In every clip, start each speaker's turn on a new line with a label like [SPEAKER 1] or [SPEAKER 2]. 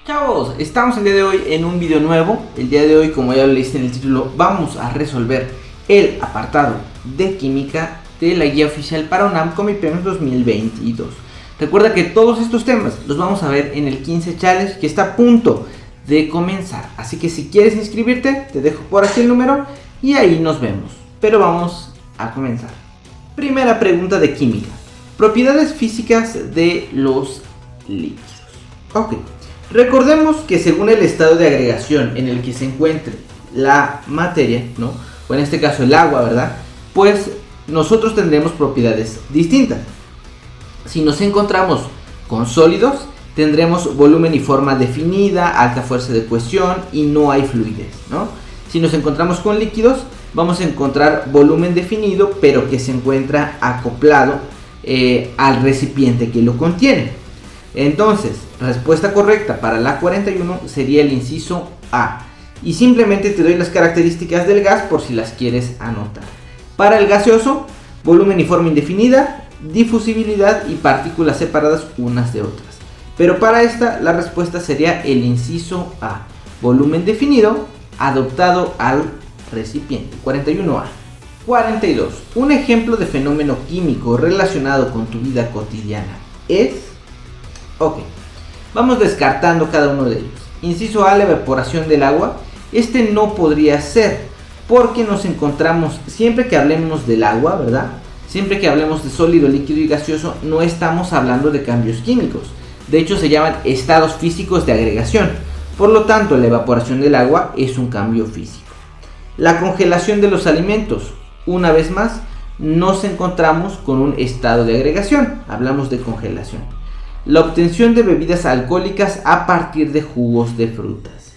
[SPEAKER 1] Chavos, estamos el día de hoy en un video nuevo. El día de hoy, como ya lo leíste en el título, vamos a resolver el apartado de química de la guía oficial para UNAM Comipems 2022. Recuerda que todos estos temas los vamos a ver en el 15 Challenge que está a punto de comenzar. Así que si quieres inscribirte, te dejo por aquí el número y ahí nos vemos. Pero vamos a comenzar. Primera pregunta de química. Propiedades físicas de los líquidos. Ok. Recordemos que según el estado de agregación en el que se encuentre la materia, ¿no? O en este caso el agua, ¿verdad? Pues nosotros tendremos propiedades distintas. Si nos encontramos con sólidos, tendremos volumen y forma definida, alta fuerza de cohesión y no hay fluidez, ¿no? Si nos encontramos con líquidos, vamos a encontrar volumen definido, pero que se encuentra acoplado al recipiente que lo contiene. Entonces, respuesta correcta para la 41 sería el inciso A. Y simplemente te doy las características del gas por si las quieres anotar. Para el gaseoso, volumen y forma indefinida, difusibilidad y partículas separadas unas de otras. Pero para esta, la respuesta sería el inciso A. Volumen definido, adaptado al recipiente. 41A. 42. Un ejemplo de fenómeno químico relacionado con tu vida cotidiana es... Ok, vamos descartando cada uno de ellos. Inciso A, la evaporación del agua. Este no podría ser, porque nos encontramos, siempre que hablemos del agua, ¿verdad? Siempre que hablemos de sólido, líquido y gaseoso, no estamos hablando de cambios químicos. De hecho, se llaman estados físicos de agregación. Por lo tanto, la evaporación del agua es un cambio físico. La congelación de los alimentos. Una vez más, nos encontramos con un estado de agregación. Hablamos de congelación. La obtención de bebidas alcohólicas a partir de jugos de frutas.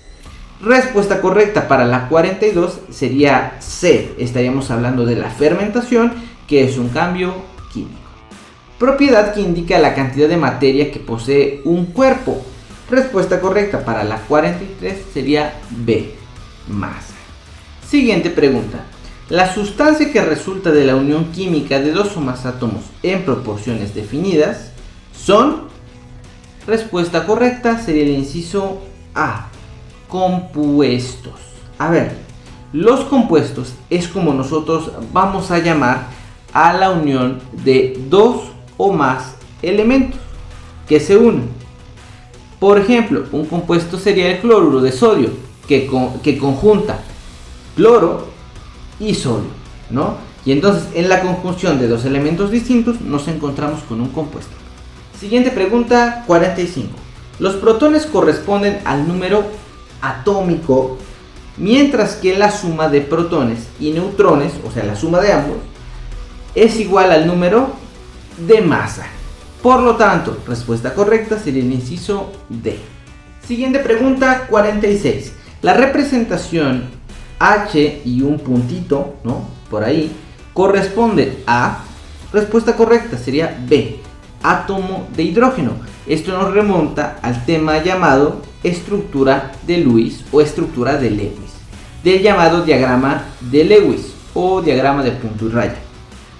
[SPEAKER 1] Respuesta correcta para la 42 sería C. Estaríamos hablando de la fermentación, que es un cambio químico. Propiedad que indica la cantidad de materia que posee un cuerpo. Respuesta correcta para la 43 sería B. Masa. Siguiente pregunta. La sustancia que resulta de la unión química de dos o más átomos en proporciones definidas son... Respuesta correcta sería el inciso A. Compuestos. A ver, los compuestos es como nosotros vamos a llamar a la unión de dos o más elementos que se unen. Por ejemplo, un compuesto sería el cloruro de sodio que conjunta cloro y sodio, ¿no? Y entonces en la conjunción de dos elementos distintos nos encontramos con un compuesto. Siguiente pregunta, 45. Los protones corresponden al número atómico, mientras que la suma de protones y neutrones, o sea la suma de ambos, es igual al número de masa. Por lo tanto, respuesta correcta sería el inciso D. Siguiente pregunta, 46. La representación H y un puntito, ¿no? Por ahí, corresponde a... Respuesta correcta sería B. Átomo de hidrógeno. Esto nos remonta al tema llamado estructura de Lewis o estructura de Lewis, del llamado diagrama de Lewis o diagrama de punto y raya.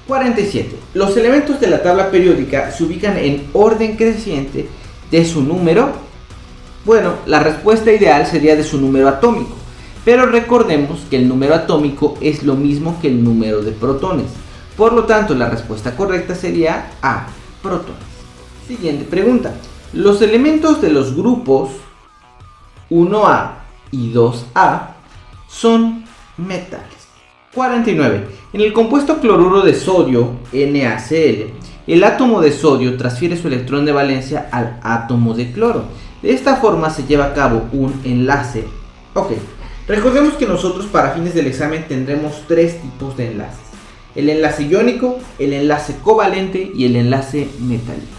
[SPEAKER 1] 47. Los elementos de la tabla periódica se ubican en orden creciente de su número. Bueno, la respuesta ideal sería de su número atómico, pero recordemos que el número atómico es lo mismo que el número de protones. Por lo tanto, la respuesta correcta sería A. Protones. Siguiente pregunta. Los elementos de los grupos 1A y 2A son metales. 49. En el compuesto cloruro de sodio, NaCl, el átomo de sodio transfiere su electrón de valencia al átomo de cloro. De esta forma se lleva a cabo un enlace. Ok, recordemos que nosotros para fines del examen tendremos tres tipos de enlaces. El enlace iónico, el enlace covalente y el enlace metálico.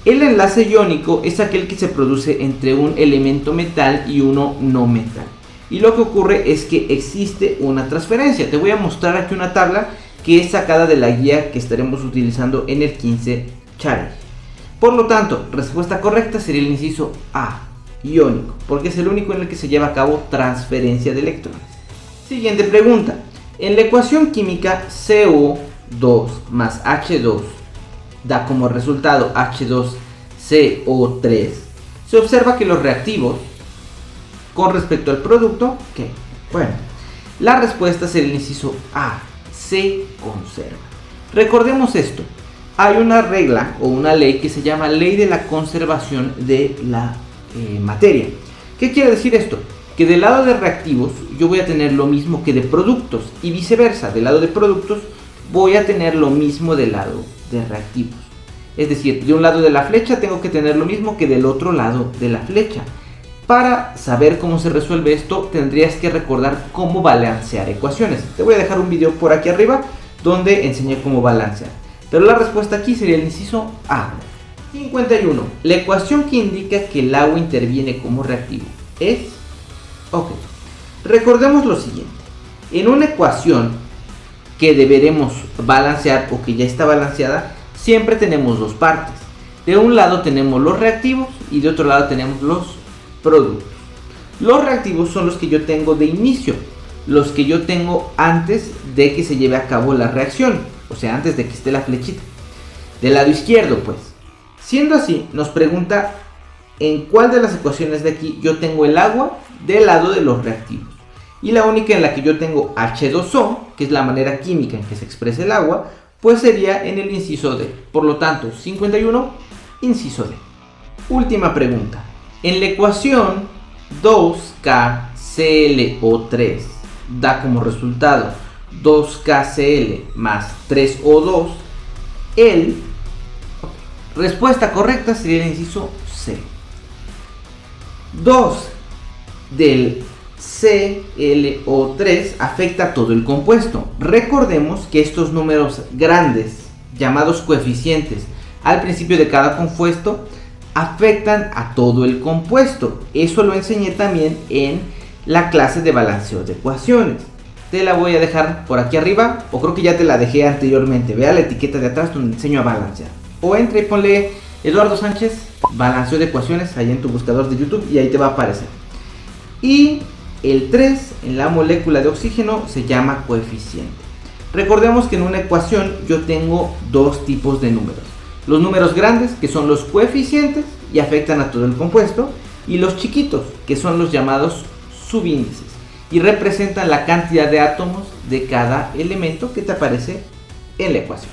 [SPEAKER 1] El enlace iónico es aquel que se produce entre un elemento metal y uno no metal. Y lo que ocurre es que existe una transferencia. Te voy a mostrar aquí una tabla que es sacada de la guía que estaremos utilizando en el 15 Challenge. Por lo tanto, respuesta correcta sería el inciso A, iónico, porque es el único en el que se lleva a cabo transferencia de electrones. Siguiente pregunta. En la ecuación química CO2 más H2 da como resultado H2CO3 se observa que los reactivos con respecto al producto, ¿qué? Bueno, la respuesta será el inciso A, se conserva. Recordemos esto, hay una regla o una ley que se llama ley de la conservación de la materia. ¿Qué quiere decir esto? Que del lado de reactivos yo voy a tener lo mismo que de productos y viceversa, del lado de productos voy a tener lo mismo del lado de reactivos. Es decir, de un lado de la flecha tengo que tener lo mismo que del otro lado de la flecha. Para saber cómo se resuelve esto, tendrías que recordar cómo balancear ecuaciones. Te voy a dejar un video por aquí arriba donde enseñé cómo balancear. Pero la respuesta aquí sería el inciso A. 51. La ecuación que indica que el agua interviene como reactivo es... Ok. Recordemos lo siguiente. En una ecuación que deberemos balancear o que ya está balanceada, siempre tenemos dos partes. De un lado tenemos los reactivos y de otro lado tenemos los productos. Los reactivos son los que yo tengo de inicio, los que yo tengo antes de que se lleve a cabo la reacción, o sea, antes de que esté la flechita. Del lado izquierdo, pues. Siendo así, nos pregunta en cuál de las ecuaciones de aquí yo tengo el agua del lado de los reactivos. Y la única en la que yo tengo H2O, que es la manera química en que se expresa el agua, pues sería en el inciso D. Por lo tanto, 51, inciso D. Última pregunta. En la ecuación 2KClO3 da como resultado 2KCl más 3O2, respuesta correcta sería el inciso C. 2 del ClO3 afecta a todo el compuesto. Recordemos que estos números grandes, llamados coeficientes, al principio de cada compuesto, afectan a todo el compuesto. Eso lo enseñé también en la clase de balanceo de ecuaciones. Te la voy a dejar por aquí arriba, o creo que ya te la dejé anteriormente. Vea la etiqueta de atrás donde enseño a balancear. O entra y ponle Eduardo Sánchez, balanceo de ecuaciones, ahí en tu buscador de YouTube y ahí te va a aparecer. Y el 3 en la molécula de oxígeno se llama coeficiente. Recordemos que en una ecuación yo tengo dos tipos de números. Los números grandes, que son los coeficientes y afectan a todo el compuesto, y los chiquitos, que son los llamados subíndices y representan la cantidad de átomos de cada elemento que te aparece en la ecuación.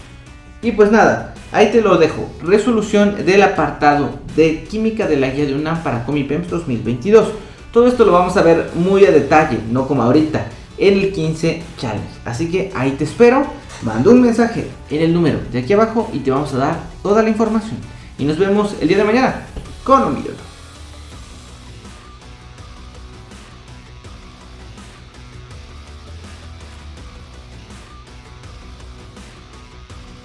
[SPEAKER 1] Y pues nada, ahí te lo dejo. Resolución del apartado de química de la guía de UNAM para Comipems 2022. Todo esto lo vamos a ver muy a detalle, no como ahorita, en el 15 Challenge. Así que ahí te espero. Manda un mensaje en el número de aquí abajo y te vamos a dar toda la información. Y nos vemos el día de mañana con un video.